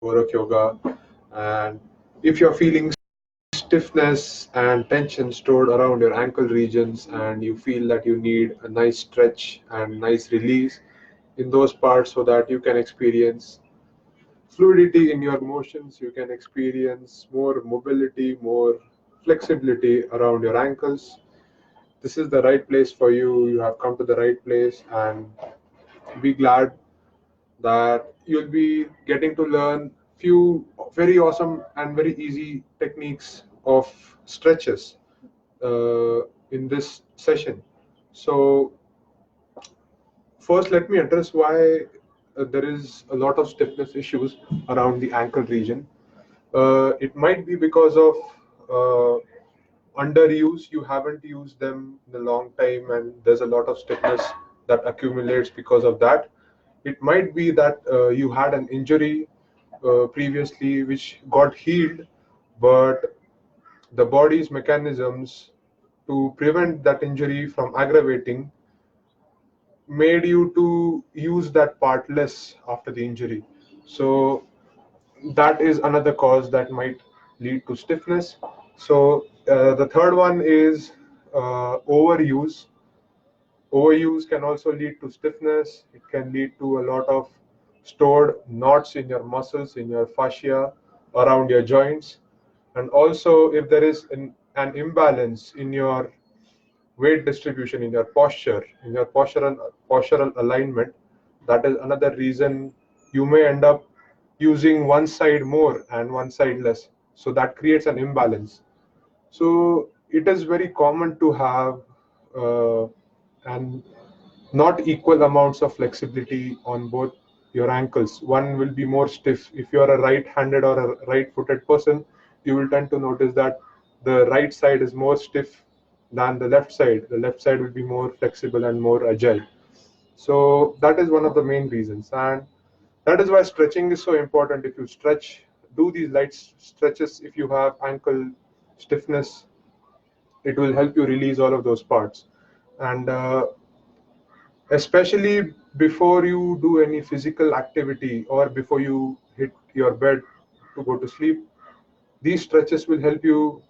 work yoga. And if you're feeling stiffness and tension stored around your ankle regions and you feel that you need a nice stretch and nice release in those parts so that you can experience fluidity in your motions, you can experience more mobility, more flexibility around your ankles. This is the right place for you. You have come to the right place, and be glad that you'll be getting to learn few very awesome and very easy techniques of stretches in this session. So first, let me address why there is a lot of stiffness issues around the ankle region. It might be because of underuse. You haven't used them in a long time, and there's a lot of stiffness that accumulates because of that. It might be that you had an injury previously which got healed, but the body's mechanisms to prevent that injury from aggravating made you to use that part less after the injury. So that is another cause that might lead to stiffness. So the third one is overuse. Overuse can also lead to stiffness. It can lead to a lot of stored knots in your muscles, in your fascia, around your joints. And also, if there is an imbalance in your weight distribution, in your postural alignment, that is another reason you may end up using one side more and one side less. So that creates an imbalance. So it is very common to have and not equal amounts of flexibility on both your ankles. One will be more stiff. If you are a right-handed or a right-footed person, you will tend to notice that the right side is more stiff than the left side. The left side will be more flexible and more agile. So that is one of the main reasons. And that is why stretching is so important. If you stretch, do these light stretches. If you have ankle stiffness, it will help you release all of those parts. And especially before you do any physical activity or before you hit your bed to go to sleep, these stretches will help you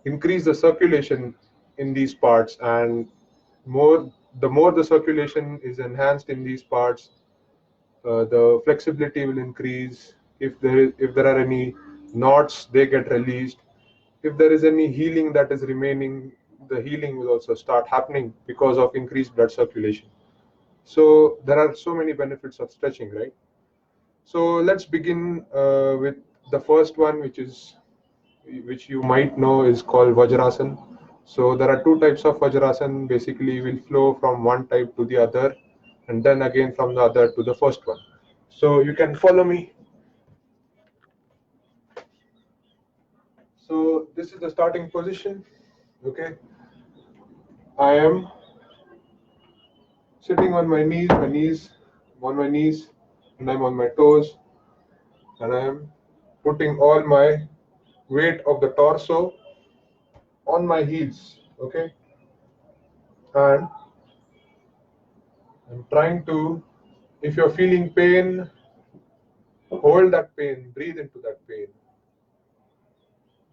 increase the circulation in these parts. And more the circulation is enhanced in these parts, the flexibility will increase. If there are any knots, they get released. If there is any healing that is remaining, the healing will also start happening because of increased blood circulation. So there are so many benefits of stretching, right? So let's begin with the first one, which you might know is called Vajrasan. So there are two types of Vajrasan. Basically, will flow from one type to the other, and then again from the other to the first one. So you can follow me. So this is the starting position. Okay, I am sitting on my knees, on my knees, and I'm on my toes, and I am putting all my weight of the torso on my heels. Okay, and I'm trying to, if you're feeling pain, hold that pain, breathe into that pain.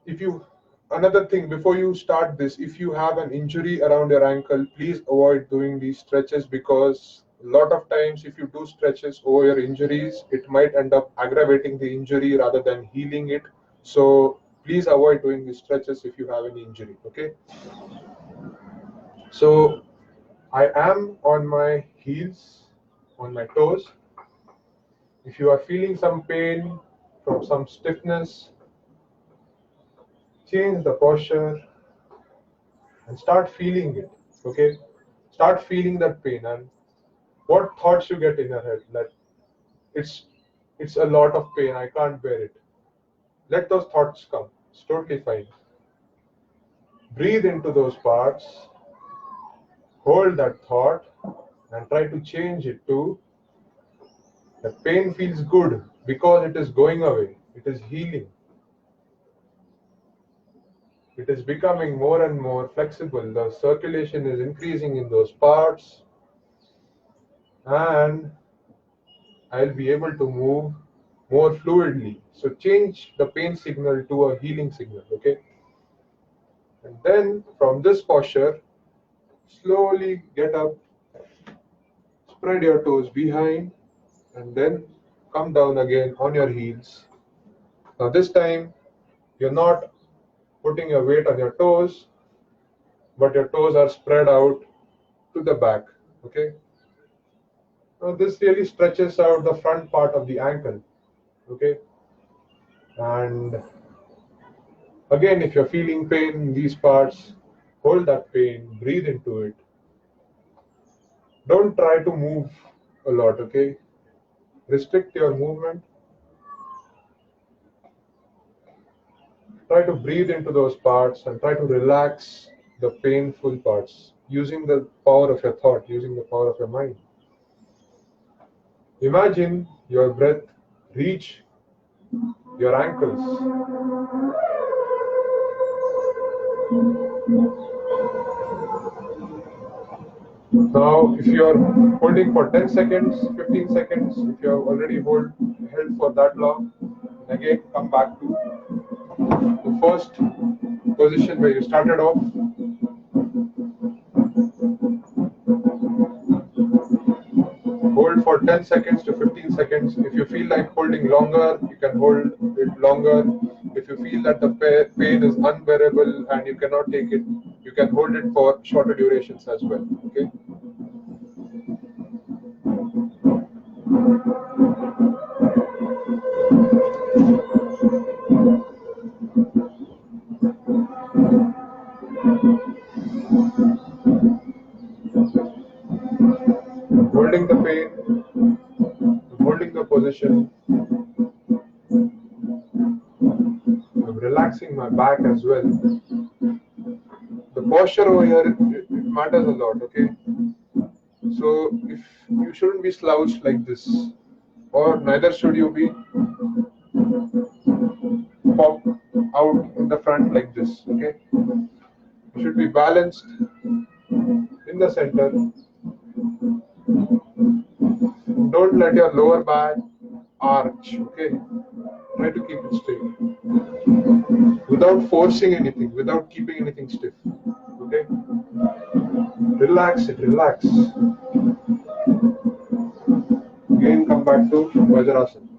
If you, another thing before you start this, if you have an injury around your ankle, please avoid doing these stretches, because a lot of times if you do stretches over your injuries, it might end up aggravating the injury rather than healing it. So please avoid doing these stretches if you have any injury. Okay, so I am on my heels, on my toes. If you are feeling some pain from some stiffness, change the posture and start feeling it. Okay, start feeling that pain, and what thoughts you get in your head, that it's it's a lot of pain, I can't bear it. Let those thoughts come. It's totally fine. Breathe into those parts, hold that thought, and try to change it to, the pain feels good because it is going away, it is healing, it is becoming more and more flexible, the circulation is increasing in those parts, and I'll be able to move more fluidly. So change the pain signal to a healing signal, okay? And then from this posture, slowly get up, spread your toes behind, and then come down again on your heels. Now this time, you're not putting your weight on your toes, but your toes are spread out to the back, okay? Now this really stretches out the front part of the ankle, okay? And again, if you're feeling pain in these parts, hold that pain, breathe into it. Don't try to move a lot, okay? Restrict your movement. Try to breathe into those parts and try to relax the painful parts using the power of your thought, using the power of your mind. Imagine your breath reach your ankles. Now, if you are holding for 10 seconds, 15 seconds, if you have already held for that long, again come back to the first position where you started off. Hold for 10 seconds to 15 seconds. If you feel like holding longer, you can hold it longer. If you feel that the pain is unbearable and you cannot take it, you can hold it for shorter durations as well. Okay. Holding the pain, holding the position. I'm relaxing my back as well. The posture over here, it matters a lot, okay? So if you shouldn't be slouched like this, or neither should you be popped out in the front like this, okay? You should be balanced in the center. Don't let your lower back arch, okay? Try to keep it straight without forcing anything, without keeping anything stiff, okay? Relax it, relax. Again, come back to Vajrasana.